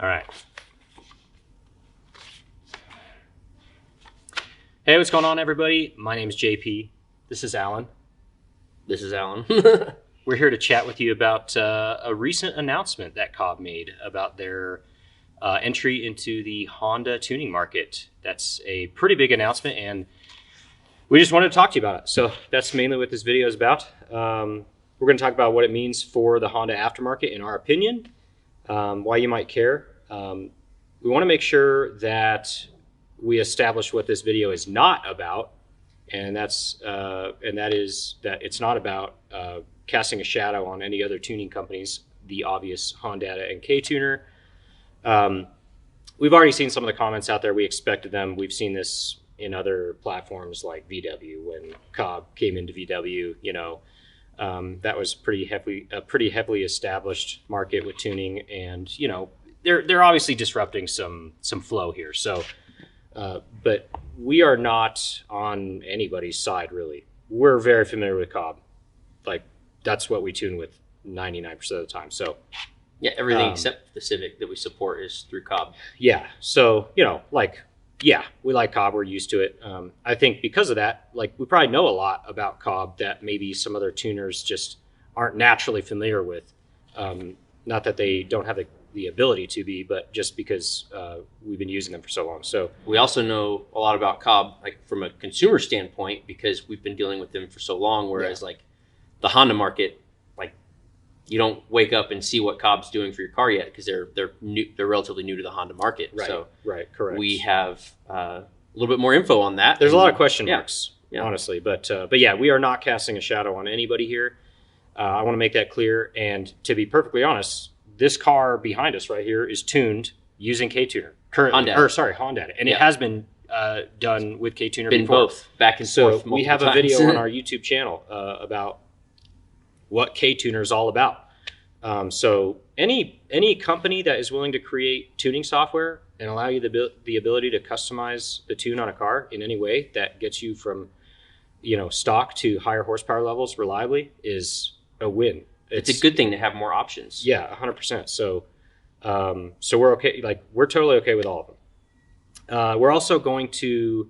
All right. Hey, what's going on, everybody? My name is JP. This is Alan. This is Alan. We're here to chat with you about a recent announcement that Cobb made about their entry into the Honda tuning market. That's a pretty big announcement, and we just wanted to talk to you about it. So that's mainly what this video is about. We're going to talk about what it means for the Honda aftermarket, in our opinion, why you might care. We want to make sure that we establish what this video is not about, and that is that it's not about casting a shadow on any other tuning companies, the obvious Honda and K-Tuner. We've already seen some of the comments out there. We expected them. We've seen this in other platforms like VW. When Cobb came into VW, that was a pretty heavily established market with tuning, and they're obviously disrupting some flow here. So, but we are not on anybody's side, really. We're very familiar with Cobb. Like, that's what we tune with 99% of the time. So yeah, everything except the Civic that we support is through Cobb. Yeah. So, we like Cobb. We're used to it. I think because of that, we probably know a lot about Cobb that maybe some other tuners just aren't naturally familiar with. Not that they don't have the ability to be, but just because we've been using them for so long. So we also know a lot about Cobb, from a consumer standpoint, because we've been dealing with them for so long. Whereas the Honda market, you don't wake up and see what Cobb's doing for your car yet, because they're relatively new to the Honda market. Right. So Correct. We have a little bit more info on that. There's a lot of question marks, honestly, but yeah, we are not casting a shadow on anybody here. I want to make that clear. And to be perfectly honest, this car behind us right here is tuned using K-Tuner currently, Honda, and it has been done with K-Tuner before. Both back and so forth. We have a video on our YouTube channel about what K-Tuner is all about. So any company that is willing to create tuning software and allow you the ability to customize the tune on a car in any way that gets you from stock to higher horsepower levels reliably is a win. It's a good thing to have more options. Yeah, 100%. So we're okay. We're totally okay with all of them. We're also going to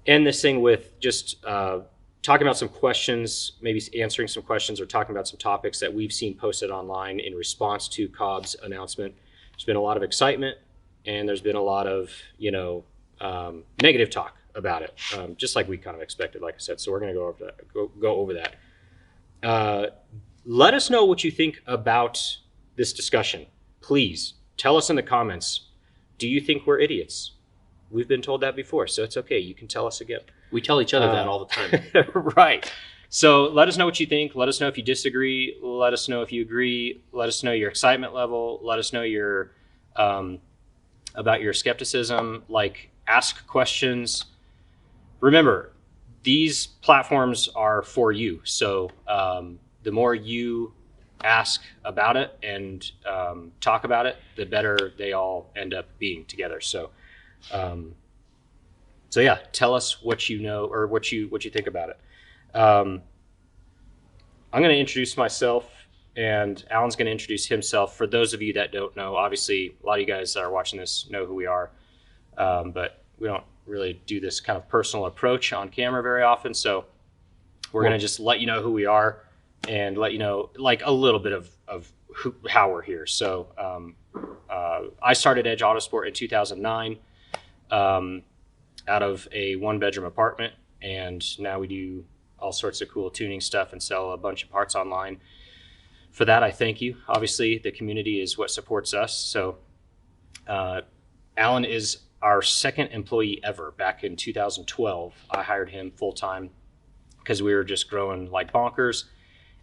end this thing with just talking about some questions, maybe answering some questions, or talking about some topics that we've seen posted online in response to Cobb's announcement. There's been a lot of excitement, and there's been a lot of negative talk about it, just like we kind of expected, like I said. So we're going to go over that. Let us know what you think about this discussion. Please tell us in the comments. Do you think we're idiots? We've been told that before, so it's okay. You can tell us again. We tell each other that all the time. Right. So let us know what you think. Let us know if you disagree. Let us know if you agree. Let us know your excitement level. Let us know your about your skepticism. Ask questions. Remember, these platforms are for you. So the more you ask about it and talk about it, the better they all end up being together. So yeah, tell us what you know or what you think about it. I'm going to introduce myself, and Alan's going to introduce himself. For those of you that don't know, obviously a lot of you guys that are watching this know who we are, but we don't really do this kind of personal approach on camera very often. So we're going to just let you know who we are and let you know a little bit of how we're here. So I started Edge Autosport in 2009 out of a one-bedroom apartment, and now we do all sorts of cool tuning stuff and sell a bunch of parts online. For that, I thank you. Obviously, the community is what supports us. So Alan is our second employee ever. Back in 2012, I hired him full-time because we were just growing like bonkers.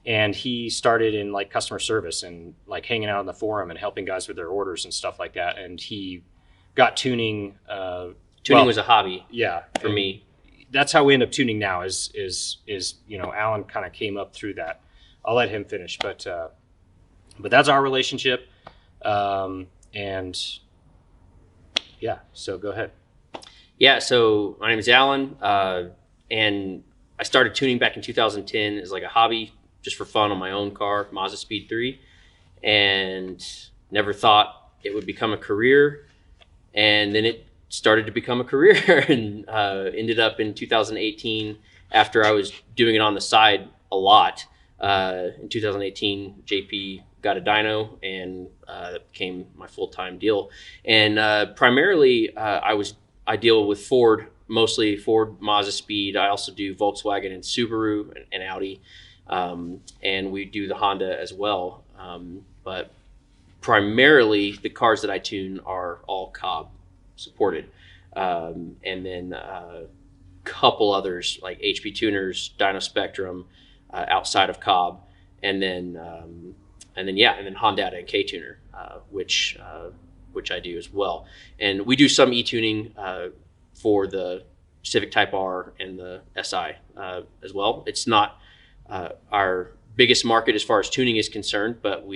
And he started in customer service and hanging out on the forum and helping guys with their orders and stuff like that. And he got tuning. Tuning was a hobby. Yeah, for me. That's how we end up tuning now. Is Alan kind of came up through that. I'll let him finish, but that's our relationship. And yeah, so go ahead. Yeah, so my name is Alan, and I started tuning back in 2010 as a hobby, just for fun on my own car, Mazda Speed 3, and never thought it would become a career, and then it started to become a career and ended up in 2018 after I was doing it on the side a lot. In 2018, JP got a dyno, and that became my full-time deal. And primarily, I deal with Ford, mostly Ford, Mazda Speed. I also do Volkswagen and Subaru and Audi, and we do the Honda as well. But primarily, the cars that I tune are all Cobb supported, and then a couple others like HP tuners, Dyno Spectrum, outside of Cobb, and then Honda and K tuner, which I do as well. And we do some e-tuning for the Civic Type R and the SI as well. It's not our biggest market as far as tuning is concerned, but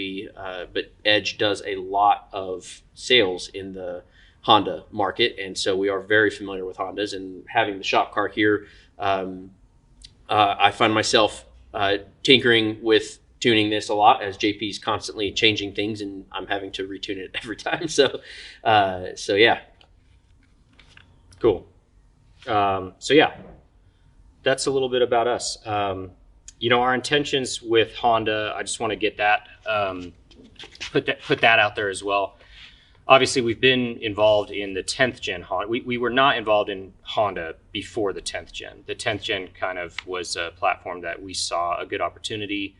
Edge does a lot of sales in the Honda market, and so we are very familiar with Hondas. And having the shop car here, I find myself tinkering with tuning this a lot, as JP's constantly changing things, and I'm having to retune it every time. So yeah. Cool. So yeah, that's a little bit about us. Our intentions with Honda, I just want to get that, put that out there as well. Obviously, we've been involved in the 10th gen Honda. We were not involved in Honda before the 10th gen. The 10th gen kind of was a platform that we saw a good opportunity.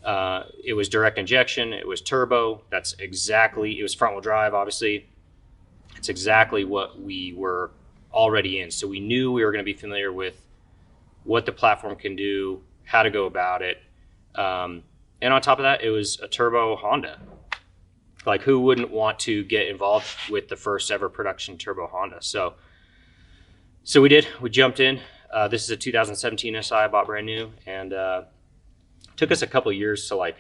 It was direct injection. It was turbo. It was front wheel drive, obviously. It's exactly what we were already in. So we knew we were going to be familiar with what the platform can do, how to go about it. And on top of that, it was a turbo Honda. Like, who wouldn't want to get involved with the first ever production turbo Honda? So we did. We jumped in. This is a 2017 SI I bought brand new, and took us a couple of years to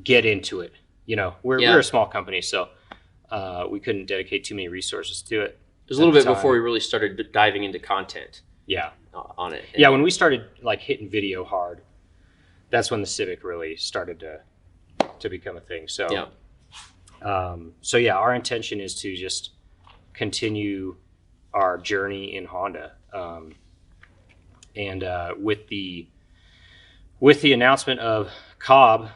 get into it. We're a small company, so we couldn't dedicate too many resources to it. It was a little bit before we really started diving into content. Yeah, on it. Yeah, when we started hitting video hard, that's when the Civic really started to become a thing. So yeah. Our intention is to just continue our journey in Honda, and with the announcement of Cobb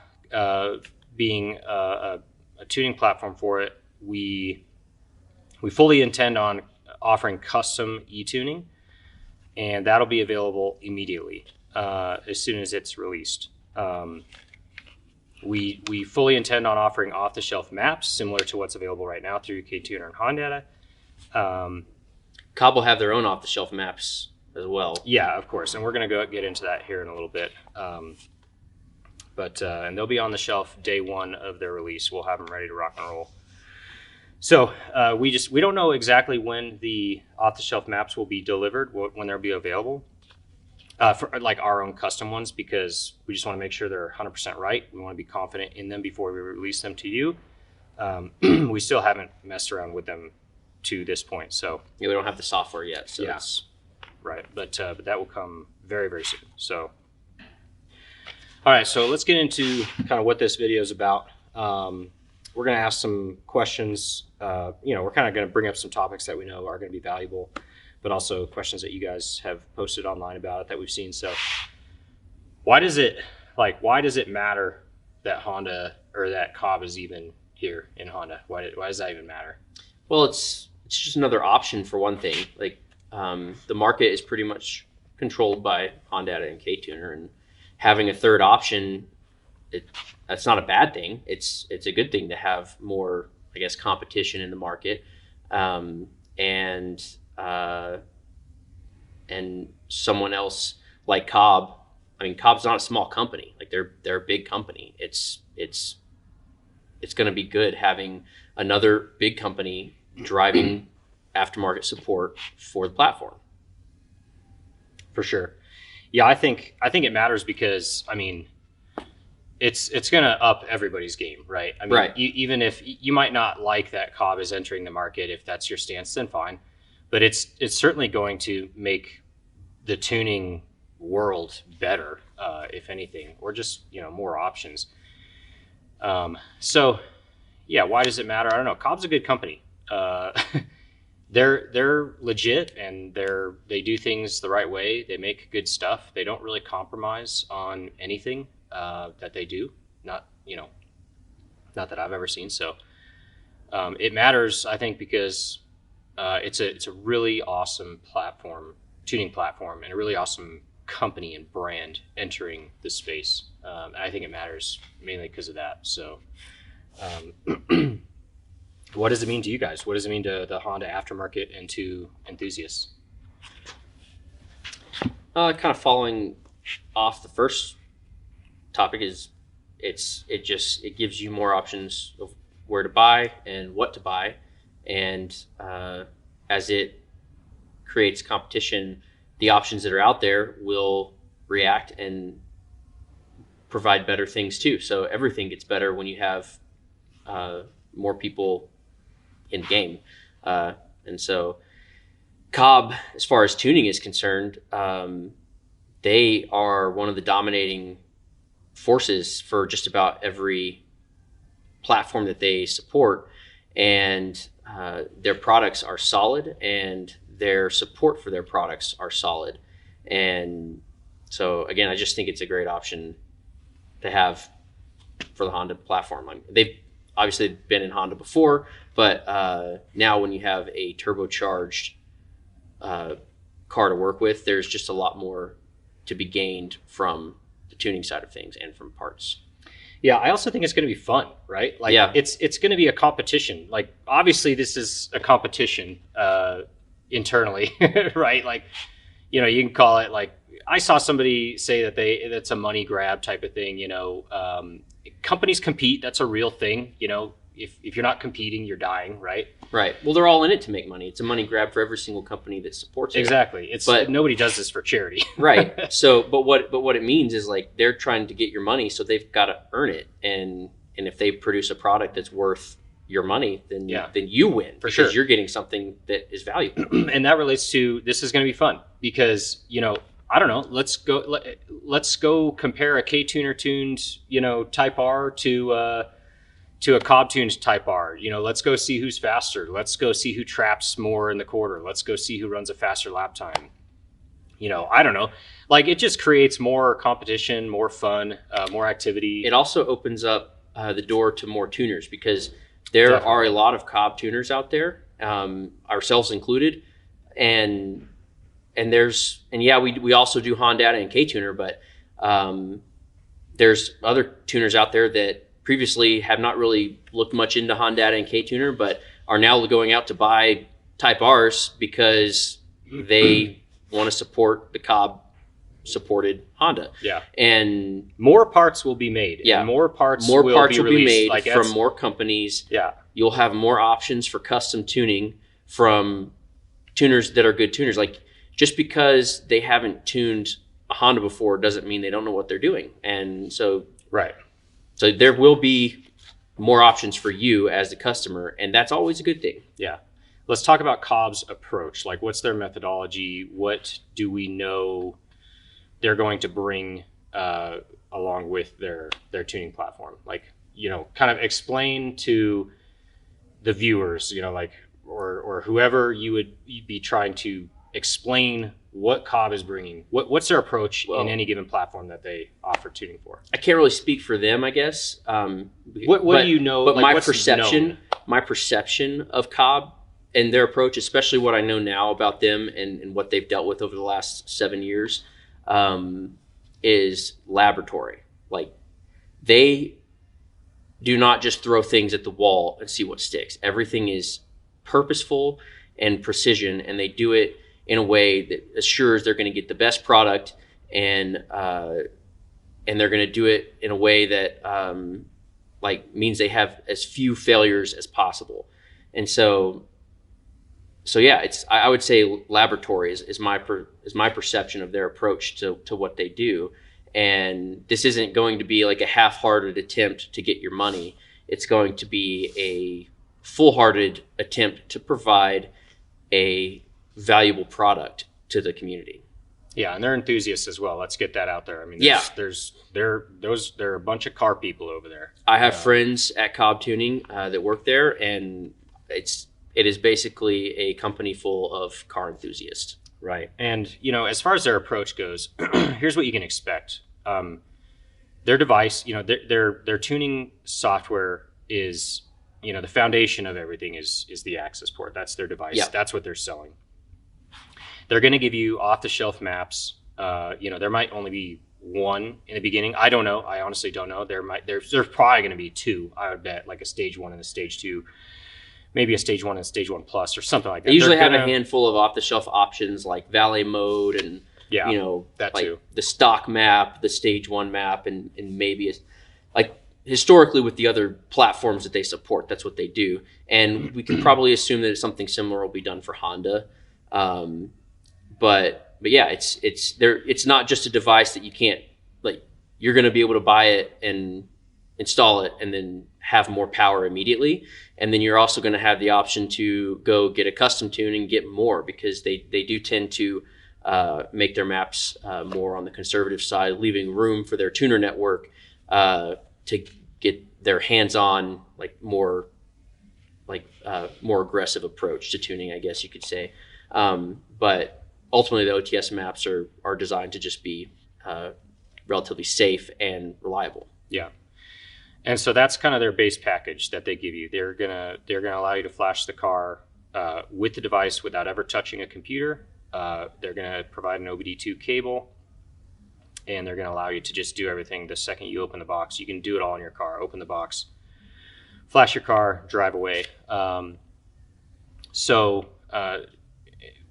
being a tuning platform for it, we fully intend on offering custom e-tuning, and that'll be available immediately as soon as it's released. We fully intend on offering off-the-shelf maps similar to what's available right now through K-Tuner and Honda. Cobb will have their own off-the-shelf maps as well. Yeah, of course, and we're going to get into that here in a little bit. And they'll be on the shelf day one of their release. We'll have them ready to rock and roll. So we don't know exactly when the off-the-shelf maps will be delivered, when they'll be available. For our own custom ones, because we just want to make sure they're 100% right. We want to be confident in them before we release them to you. We still haven't messed around with them to this point, so yeah, we don't have the software yet. So yeah, right. But that will come very, very soon. So, all right. So let's get into kind of what this video is about. We're going to ask some questions. We're kind of going to bring up some topics that we know are going to be valuable, but also questions that you guys have posted online about it that we've seen. So why does it matter that Honda or that Cobb is even here in Honda? Why does that even matter? Well, it's just another option for one thing. The market is pretty much controlled by Honda and K-Tuner, and having a third option, that's not a bad thing. It's a good thing to have more, I guess, competition in the market. And someone else like Cobb. I mean, Cobb's not a small company. They're a big company. It's going to be good having another big company driving aftermarket support for the platform. For sure. Yeah, I think it matters because, I mean, it's going to up everybody's game, right? I mean, right. Even if you might not like that Cobb is entering the market, if that's your stance, then fine. But it's certainly going to make the tuning world better, if anything, or just more options. So yeah, why does it matter? I don't know. Cobb's a good company. They're legit, and they do things the right way. They make good stuff. They don't really compromise on anything that they do. Not not that I've ever seen. So it matters, I think, because it's a really awesome tuning platform, and a really awesome company and brand entering this space. And I think it matters mainly because of that. So. What does it mean to you guys? What does it mean to the Honda aftermarket and to enthusiasts? Kind of following off the first topic is it gives you more options of where to buy and what to buy, and as it creates competition, the options that are out there will react and provide better things too. So everything gets better when you have more people in the game. And so Cobb, as far as tuning is concerned, they are one of the dominating forces for just about every platform that they support. And their products are solid, and their support for their products are solid. And so, again, I just think it's a great option to have for the Honda platform. They've obviously been in Honda before, but now when you have a turbocharged car to work with, there's just a lot more to be gained from the tuning side of things and from parts. Yeah, I also think it's going to be fun, right? Like, yeah. It's going to be a competition. Like, obviously, this is a competition internally, right? Like, you can call it, like, I saw somebody say that that's a money grab type of thing. Companies compete. That's a real thing. If you're not competing, you're dying, right? Right. Well, they're all in it to make money. It's a money grab for every single company that supports it. Exactly. But nobody does this for charity. Right. So, but what it means is, like, they're trying to get your money, so they've got to earn it. And if they produce a product that's worth your money, then you win, for sure. Because you're getting something that is valuable. And that relates to, this is going to be fun because, I don't know, let's go compare a K-Tuner tuned, Type R to a Cobb tuned Type R. Let's go see who's faster. Let's go see who traps more in the quarter. Let's go see who runs a faster lap time. I don't know. Like, it just creates more competition, more fun, more activity. It also opens up the door to more tuners, because there Definitely. are a lot of Cobb tuners out there, ourselves included, and we also do Honda and K-Tuner, but there's other tuners out there that previously have not really looked much into Honda and K-Tuner, but are now going out to buy Type Rs because they want to support the Cobb supported Honda. Yeah. And more parts will be made. Yeah. And more parts will be made like, from more companies. Yeah. You'll have more options for custom tuning from tuners that are good tuners. Like, just because they haven't tuned a Honda before doesn't mean they don't know what they're doing. And so, right. So there will be more options for you as the customer, and that's always a good thing. Yeah. Let's talk about Cobb's approach. Like, what's their methodology? What do we know they're going to bring along with their tuning platform? Like, kind of explain to the viewers, or whoever you'd be trying to explain what Cobb is bringing. What's their approach in any given platform that they offer tuning for? I can't really speak for them, I guess. What do you know? But like, my perception of Cobb and their approach, especially what I know now about them and what they've dealt with over the last 7 years, is laboratory. Like, they do not just throw things at the wall and see what sticks. Everything is purposeful and precision, and they do it in a way that assures they're going to get the best product, and they're going to do it in a way that means they have as few failures as possible. And so yeah, I would say laboratory is my perception of their approach to what they do. And this isn't going to be like a half-hearted attempt to get your money. It's going to be a full-hearted attempt to provide a valuable product to the community. Yeah, and they're enthusiasts as well. Let's get that out there. I mean, Yeah. there are a bunch of car people over there. I have friends at Cobb Tuning that work there, and it is basically a company full of car enthusiasts. Right. And, as far as their approach goes, here's what you can expect. Their device, their tuning software is, the foundation of everything is the Accessport. That's their device. Yeah. That's what they're selling. They're going to give you off-the-shelf maps. There might only be one in the beginning. I don't know. I honestly don't know. There's probably going to be two, I would bet, like a stage 1 and a stage 2. Maybe a stage 1 and a stage 1 plus or something like that. They usually have a handful of off-the-shelf options like valet mode and that like too. the stock map, the stage 1 map, and maybe like historically with the other platforms that they support, that's what they do. And we can probably assume that something similar will be done for Honda. But yeah, it's not just a device that you can't, like, you're going to be able to buy it and install it and then have more power immediately. And then you're also going to have the option to go get a custom tune and get more, because they do tend to make their maps more on the conservative side, leaving room for their tuner network to get their hands-on, more aggressive approach to tuning, I guess you could say. But ultimately, the OTS maps are designed to just be relatively safe and reliable. Yeah. And so that's kind of their base package that they give you. They're gonna allow you to flash the car with the device without ever touching a computer. They're gonna provide an OBD2 cable, and they're gonna allow you to just do everything the second you open the box. You can do it all in your car. Open the box, flash your car, drive away.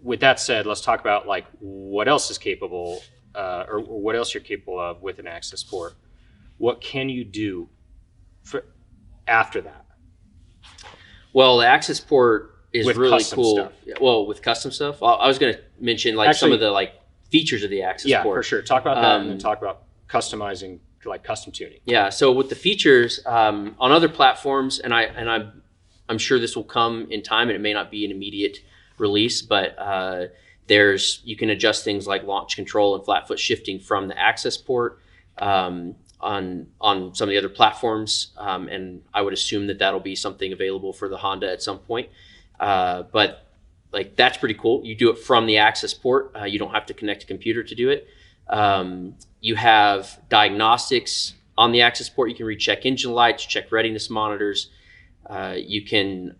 With that said, let's talk about what else is capable, or what else you're capable of with an Accessport. What can you do after that? Well, the Accessport is with really custom cool. Stuff. Well, with custom stuff, I was going to mention some of the features of the Accessport. Yeah, for sure. Talk about that, and then talk about customizing, custom tuning. Yeah. So with the features on other platforms, and I'm sure this will come in time, and it may not be an immediate release, but you can adjust things like launch control and flat foot shifting from the Accessport on some of the other platforms, and I would assume that that'll be something available for the Honda at some point. But that's pretty cool. You do it from the Accessport. You don't have to connect a computer to do it. You have diagnostics on the Accessport. You can read check engine lights, check readiness monitors. You can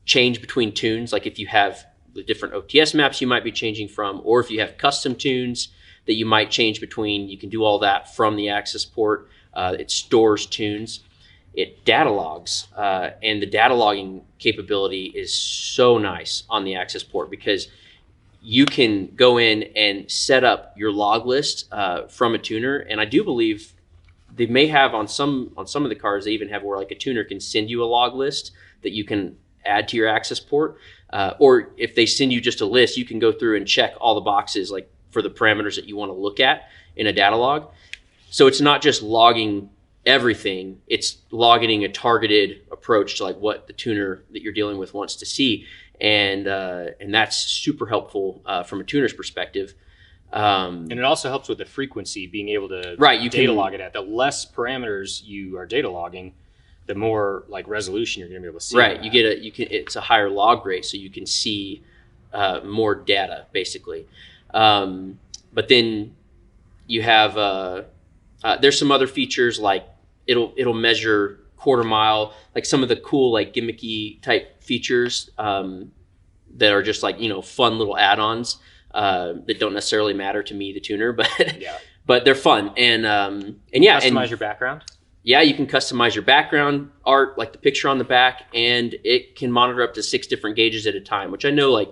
change between tunes, like if you have the different OTS maps you might be changing from, or if you have custom tunes that you might change between, you can do all that from the Accessport. It stores tunes. It data logs, and the data logging capability is so nice on the Accessport, because you can go in and set up your log list from a tuner. And I do believe they may have on some of the cars, they even have where a tuner can send you a log list that you can add to your Accessport. Or if they send you just a list, you can go through and check all the boxes for the parameters that you want to look at in a data log. So it's not just logging everything, it's logging a targeted approach to what the tuner that you're dealing with wants to see. And that's super helpful from a tuner's perspective. And it also helps with the frequency, being able to data log it at. The less parameters you are data logging, the more resolution you're going to be able to see. Right, it's a higher log rate, so you can see more data basically. But then you have there's some other features it'll measure quarter mile, some of the cool gimmicky type features that are just fun little add-ons that don't necessarily matter to me, the tuner, but they're fun. And customize your background. Yeah, you can customize your background art, like the picture on the back, and it can monitor up to 6 different gauges at a time, which I know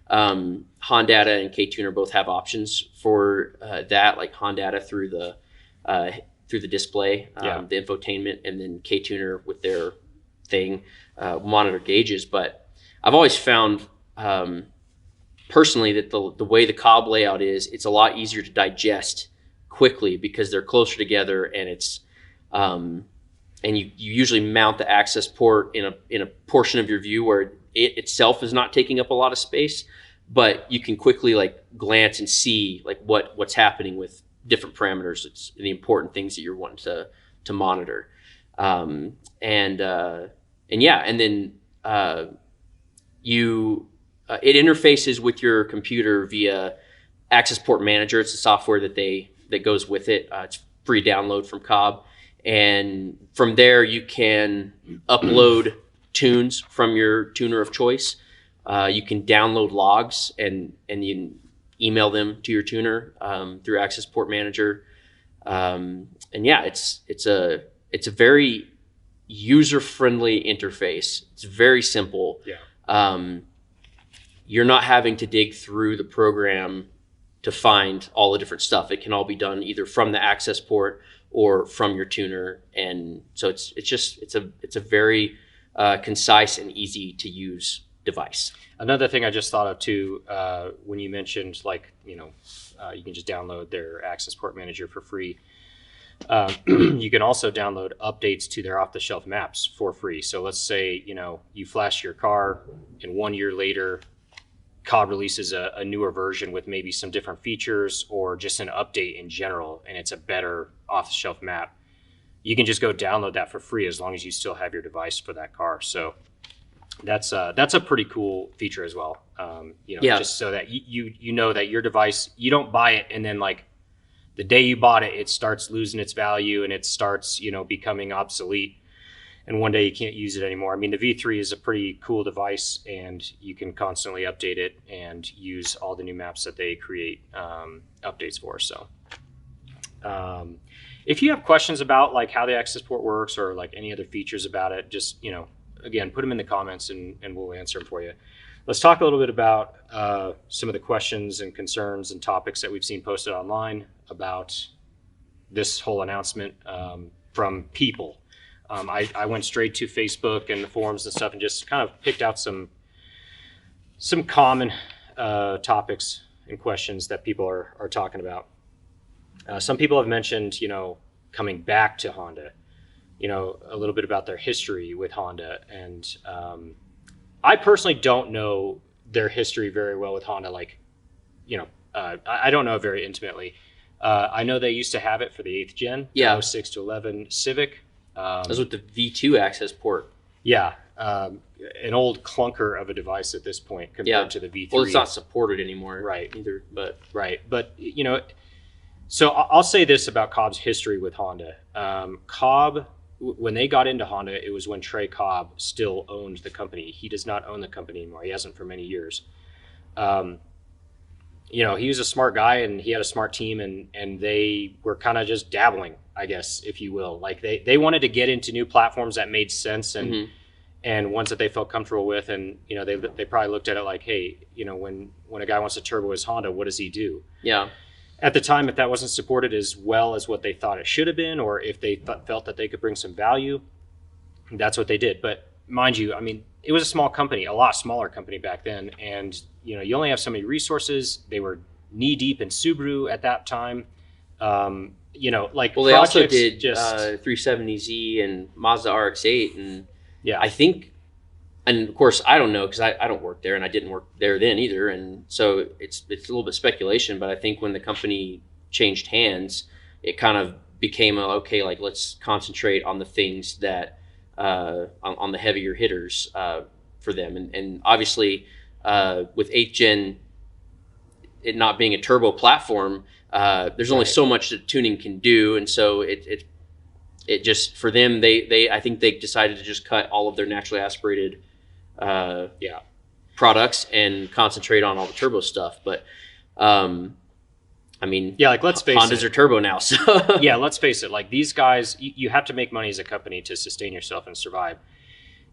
Hondata and K-Tuner both have options for that, like Hondata through the display, the infotainment, and then K-Tuner with their thing monitor gauges. But I've always found personally that the way the Cobb layout is, it's a lot easier to digest quickly because they're closer together, and it's and you usually mount the Accessport in a portion of your view where it itself is not taking up a lot of space. but you can quickly like glance and see like what's happening with different parameters. It's the important things that you're wanting to monitor. And then it interfaces with your computer via Accessport Manager. It's the software that goes with it. It's free download from Cobb, and from there you can upload tunes from your tuner of choice. You can download logs and you can email them to your tuner through Accessport Manager. It's a very user-friendly interface. It's very simple. Yeah. You're not having to dig through the program to find all the different stuff. It can all be done either from the Accessport or from your tuner, and so it's a very concise and easy to use device. Another thing I just thought of too, when you mentioned you can just download their Accessport Manager for free. You can also download updates to their off-the-shelf maps for free. So let's say you flash your car, and 1 year later, Cobb releases a newer version with maybe some different features or just an update in general, and it's a better off-the-shelf map. You can just go download that for free as long as you still have your device for that car. So that's a pretty cool feature as well. Just so that you know that your device, you don't buy it and then like the day you bought it, it starts losing its value and it starts becoming obsolete, and one day you can't use it anymore. I mean, the V3 is a pretty cool device, and you can constantly update it and use all the new maps that they create updates for. So if you have questions about like how the Accessport works or like any other features about it, just again, put them in the comments and we'll answer them for you. Let's talk a little bit about some of the questions and concerns and topics that we've seen posted online about this whole announcement from people. I went straight to Facebook and the forums and stuff and just kind of picked out some common topics and questions that people are talking about. Some people have mentioned, coming back to Honda, a little bit about their history with Honda. And I personally don't know their history very well with Honda. I don't know it very intimately. I know they used to have it for the 8th gen, 06 to 11 Civic. That was with the V2 Accessport. Yeah. An old clunker of a device at this point compared to the V3. Well, it's not supported anymore. Right. Either, but. Right. But, so I'll say this about Cobb's history with Honda. Cobb, when they got into Honda, it was when Trey Cobb still owned the company. He does not own the company anymore. He hasn't for many years. He was a smart guy and he had a smart team, and they were kind of just dabbling, I guess, if you will. Like they wanted to get into new platforms that made sense and ones that they felt comfortable with. And, they probably looked at it like, hey, when a guy wants to turbo his Honda, what does he do? Yeah. At the time, if that wasn't supported as well as what they thought it should have been, or if they felt that they could bring some value, that's what they did. But mind you, I mean, it was a small company, a lot smaller company back then. And, you only have so many resources. They were knee deep in Subaru at that time. They also did 370Z and Mazda RX-8. And I think, and of course, I don't know because I don't work there and I didn't work there then either. And so it's a little bit speculation, but I think when the company changed hands, it kind of became let's concentrate on the things that, on the heavier hitters for them. And obviously with 8th gen, it not being a turbo platform, there's only so much that tuning can do. And so it just, for them, I think they decided to just cut all of their naturally aspirated products and concentrate on all the turbo stuff. But let's face Hondas are turbo now. So let's face it. Like these guys, you have to make money as a company to sustain yourself and survive.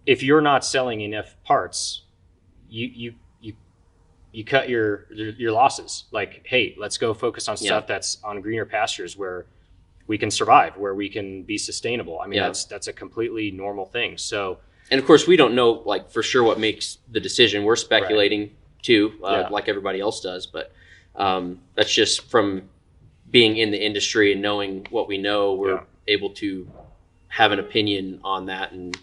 If you're not selling enough parts, you cut your losses. Like, hey, let's go focus on stuff that's on greener pastures where we can survive, where we can be sustainable. I mean, that's a completely normal thing. So. And of course, we don't know for sure what makes the decision. We're speculating too, like everybody else does. But that's just from being in the industry and knowing what we know. We're able to have an opinion on that. And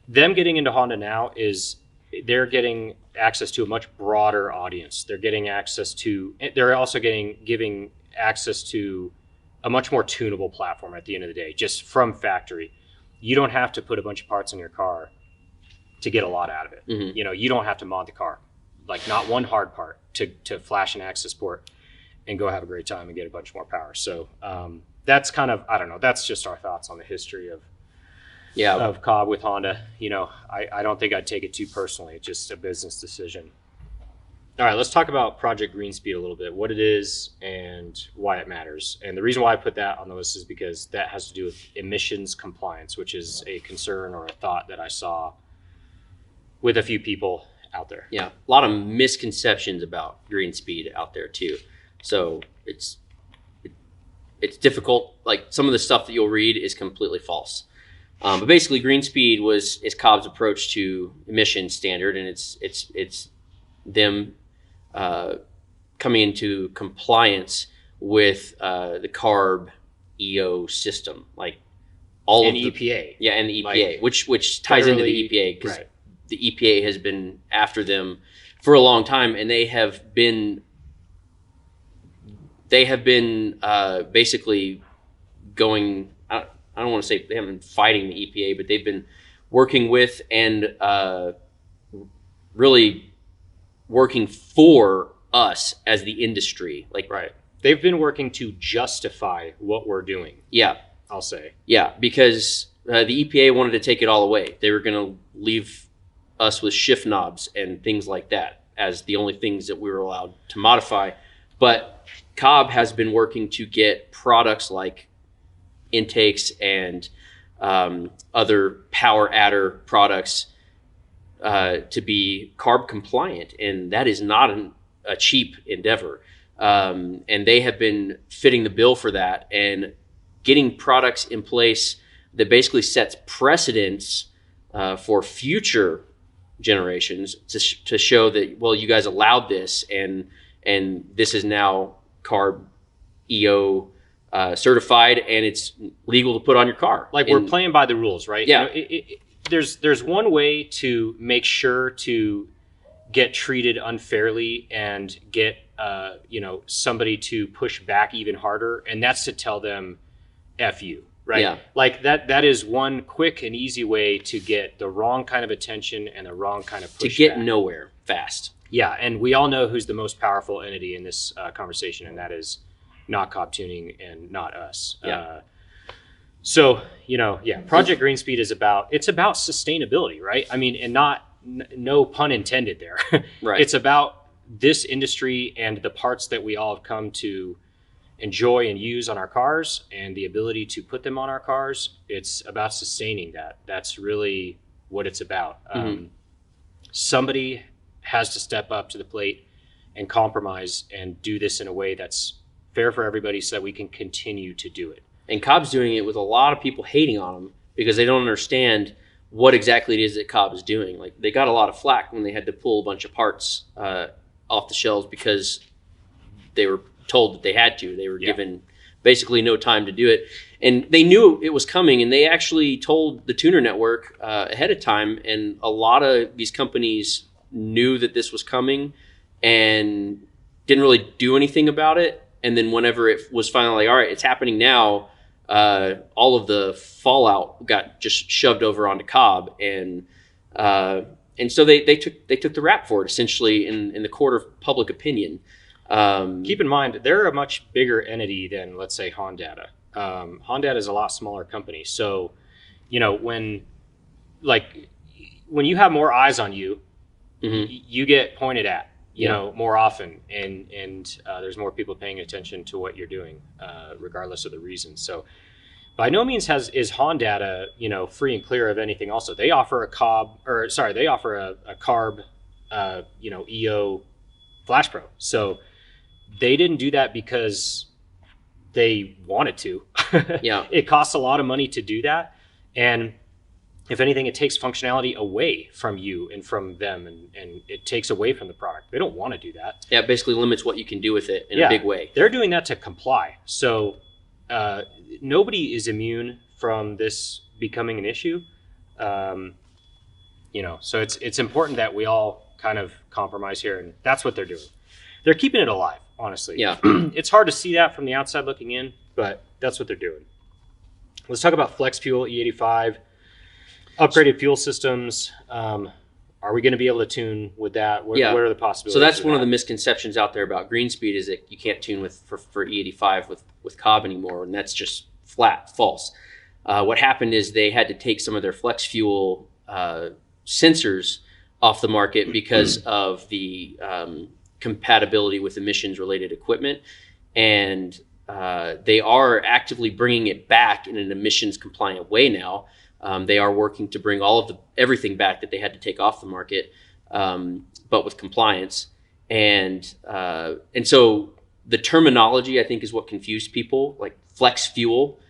them getting into Honda now is they're getting access to a much broader audience. They're getting access to. They're also giving access to a much more tunable platform at the end of the day, just from factory. You don't have to put a bunch of parts in your car to get a lot out of it. Mm-hmm. You know, you don't have to mod the car, like not one hard part to flash an Accessport and go have a great time and get a bunch more power. So that's kind of, I don't know, that's just our thoughts on the history of Cobb with Honda. You know, I don't think I'd take it too personally. It's just a business decision. All right, let's talk about Project Greenspeed a little bit, what it is and why it matters. And the reason why I put that on the list is because that has to do with emissions compliance, which is a concern or a thought that I saw with a few people out there. Yeah, a lot of misconceptions about Greenspeed out there too. So it's difficult. Like some of the stuff that you'll read is completely false. But basically, Greenspeed is Cobb's approach to emission standard, and it's them coming into compliance with the CARB EO system, like all and of the EPA. Yeah, and the EPA, Like, which ties into the EPA because right. the EPA has been after them for a long time, and they have been basically going. I don't want to say they haven't been fighting the EPA, but they've been working with and really working for us as the industry. Like, Right. They've been working to justify what we're doing, yeah, I'll say. yeah, because the EPA wanted to take it all away. They were going to leave us with shift knobs and things like that as the only things that we were allowed to modify. But Cobb has been working to get products like intakes and other power adder products to be CARB compliant, and that is not a cheap endeavor. And they have been fitting the bill for that and getting products in place that basically sets precedents for future generations to show that, well, you guys allowed this, and this is now CARB EO certified, and it's legal to put on your car. Like, we're playing by the rules, right? Yeah. You know, there's one way to make sure to get treated unfairly and get somebody to push back even harder, and that's to tell them F you, right? Yeah. Like that is one quick and easy way to get the wrong kind of attention and the wrong kind of pushback. To get nowhere fast. Yeah, and we all know who's the most powerful entity in this conversation, and that is not Cobb Tuning and not us. Yeah. So, Project Greenspeed is about sustainability, right? I mean, and no pun intended there. Right. It's about this industry and the parts that we all have come to enjoy and use on our cars and the ability to put them on our cars. It's about sustaining that. That's really what it's about. Mm-hmm. Somebody has to step up to the plate and compromise and do this in a way that's fair for everybody so that we can continue to do it. And Cobb's doing it with a lot of people hating on him because they don't understand what exactly it is that Cobb is doing. Like, they got a lot of flack when they had to pull a bunch of parts off the shelves because they were told that they had to. They were given basically no time to do it. And they knew it was coming, and they actually told the tuner network ahead of time. And a lot of these companies knew that this was coming and didn't really do anything about it. And then whenever it was finally, all right, it's happening now, all of the fallout got just shoved over onto Cobb, and so they took the rap for it essentially in the court of public opinion. Keep in mind, they're a much bigger entity than, let's say, Honda. Honda is a lot smaller company, so when you have more eyes on you, Mm-hmm. you get pointed at. More often, and there's more people paying attention to what you're doing, regardless of the reason. So, by no means is Honda, free and clear of anything. Also, they offer a CARB, EO Flash Pro. So, they didn't do that because they wanted to. Yeah, it costs a lot of money to do that, and if anything, it takes functionality away from you and from them, and it takes away from the product. They don't want to do that. Yeah, it basically limits what you can do with it in a big way. They're doing that to comply. So nobody is immune from this becoming an issue. So it's important that we all kind of compromise here, and that's what they're doing. They're keeping it alive, honestly. Yeah. It's hard to see that from the outside looking in, but that's what they're doing. Let's talk about flex fuel, E85, upgraded fuel systems. Are we going to be able to tune with that? What are the possibilities? So that's one of the misconceptions out there about green speed, is that you can't tune for E85 with Cobb anymore, and that's just flat false. What happened is they had to take some of their flex fuel sensors off the market because of the compatibility with emissions related equipment, and they are actively bringing it back in an emissions compliant way now. They are working to bring everything back that they had to take off the market, but with compliance. And so the terminology, I think, is what confused people. Like flex fuel,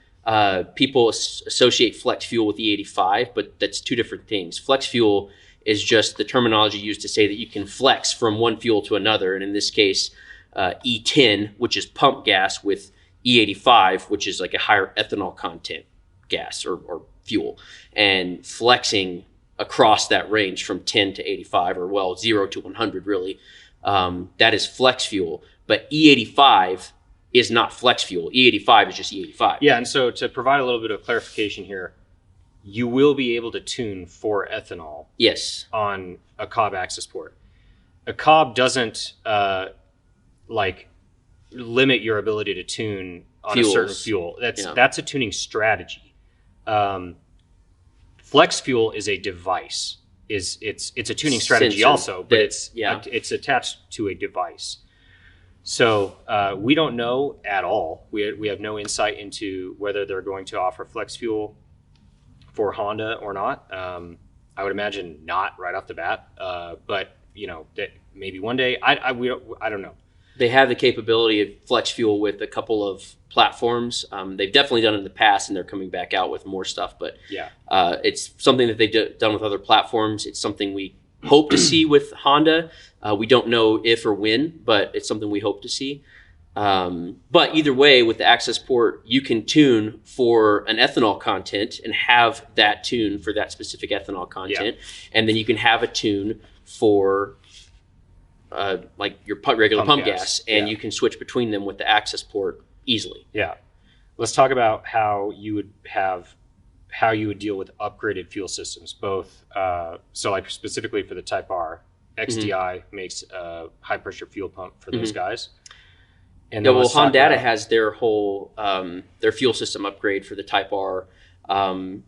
people associate flex fuel with E85, but that's two different things. Flex fuel is just the terminology used to say that you can flex from one fuel to another. And in this case, E10, which is pump gas, with E85, which is like a higher ethanol content gas or fuel, and flexing across that range from 10 to 85, or 0 to 100 really. That is flex fuel, but E85 is not flex fuel. E85 is just E85. Yeah, and so to provide a little bit of clarification here, you will be able to tune for ethanol. Yes. On a Cobb Accessport. A Cobb doesn't limit your ability to tune on a certain fuel. That's a tuning strategy. Flex fuel is a device. It's a tuning strategy sensor also, but it's attached to a device. So we don't know at all. We have no insight into whether they're going to offer flex fuel for Honda or not. I would imagine not right off the bat, but that maybe one day. I don't know. They have the capability of flex fuel with a couple of platforms. They've definitely done it in the past, and they're coming back out with more stuff. But it's something that they've done with other platforms. It's something we hope to see with Honda. We don't know if or when, but it's something we hope to see. But either way, with the Accessport, you can tune for an ethanol content and have that tune for that specific ethanol content. And then you can have a tune for like your regular pump gas, and you can switch between them with the Accessport easily. Yeah. Let's talk about how you would deal with upgraded fuel systems, both so like specifically for the Type R. XDI makes a high pressure fuel pump for those guys. And Honda has their whole their fuel system upgrade for the Type R, and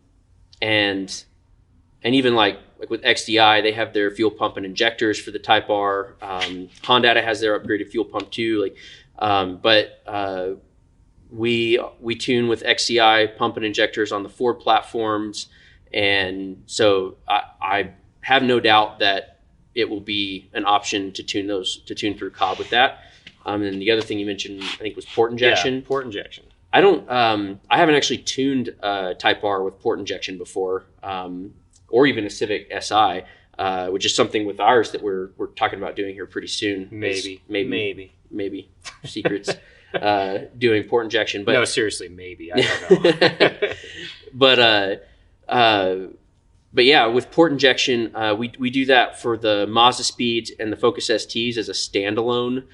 even like with XDI, they have their fuel pump and injectors for the Type R. Honda has their upgraded fuel pump too. But we tune with XDI pump and injectors on the Ford platforms, and so I have no doubt that it will be an option to tune through Cobb with that. And the other thing you mentioned, I think, was port injection. Yeah, port injection. I haven't actually tuned Type R with port injection before, or even a Civic Si, which is something with ours that we're talking about doing here pretty soon. Maybe secrets. Doing port injection, but no, seriously, maybe, I don't know. But yeah, with port injection, we do that for the Mazda Speeds and the Focus STs as a standalone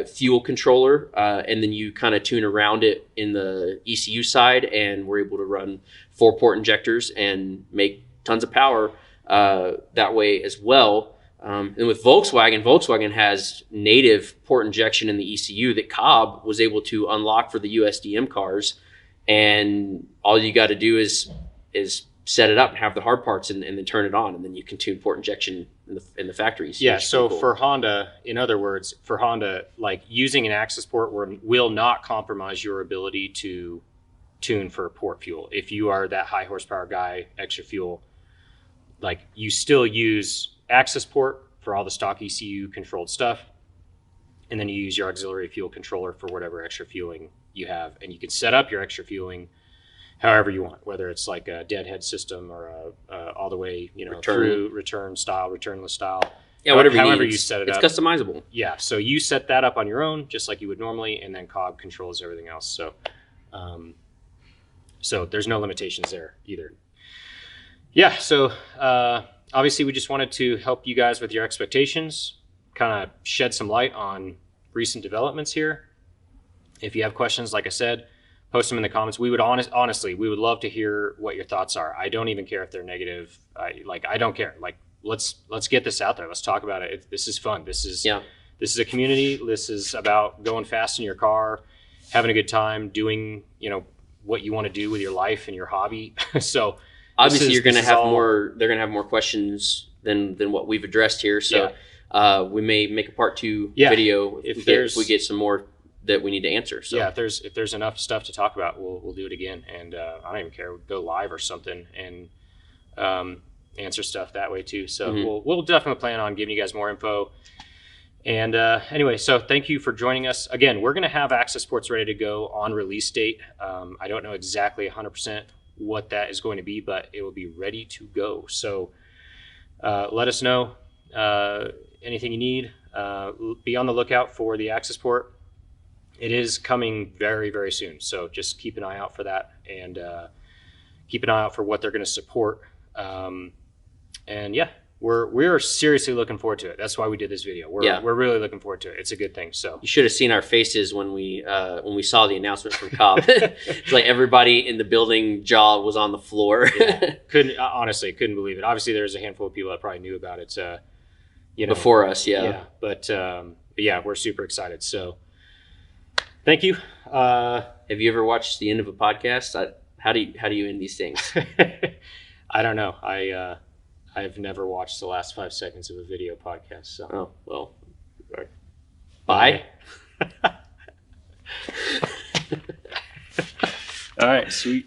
fuel controller, and then you kind of tune around it in the ECU side, and we're able to run 4 port injectors and make tons of power that way as well. And with Volkswagen has native port injection in the ECU that Cobb was able to unlock for the USDM cars, and all you got to do is set it up and have the hard parts and then turn it on, and then you can tune port injection in the factories. Yeah, so cool. For Honda, in other words, like using an Accessport will not compromise your ability to tune for port fuel. If you are that high horsepower guy, extra fuel, like you still use Accessport for all the stock ECU controlled stuff, and then you use your auxiliary fuel controller for whatever extra fueling you have, and you can set up your extra fueling however you want, whether it's like a deadhead system or all the way through returnless style. Yeah, however you set it up. It's customizable. Yeah, so you set that up on your own just like you would normally, and then Cobb controls everything else. So there's no limitations there either. Yeah, so obviously, we just wanted to help you guys with your expectations, kind of shed some light on recent developments here. If you have questions, like I said, post them in the comments. We would honestly, we would love to hear what your thoughts are. I don't even care if they're negative. I don't care. Like, let's get this out there. Let's talk about it. This is fun. This is a community. This is about going fast in your car, having a good time, doing what you want to do with your life and your hobby. So obviously, you're going to have more. They're going to have more questions than what we've addressed here. So we may make a part 2 video if we get some more that we need to answer. So if there's enough stuff to talk about, we'll do it again. And I don't even care. We'll go live or something and answer stuff that way too. So we'll definitely plan on giving you guys more info. And anyway, so thank you for joining us. Again, we're going to have Accessports ready to go on release date. I don't know exactly 100% what that is going to be, but it will be ready to go. So let us know anything you need. Be on the lookout for the Accessport. It is coming very, very soon. So just keep an eye out for that, and keep an eye out for what they're going to support. And yeah, we're seriously looking forward to it. That's why we did this video. We're really looking forward to it. It's a good thing. So you should have seen our faces when we saw the announcement from Cobb. It's like everybody in the building jaw was on the floor. Couldn't believe it. Obviously, there's a handful of people that probably knew about it. Before us, But yeah, we're super excited. So thank you. Have you ever watched the end of a podcast? How do you end these things? I don't know. I've never watched the last 5 seconds of a video podcast. So. Oh, well. Right. Bye. All right, sweet.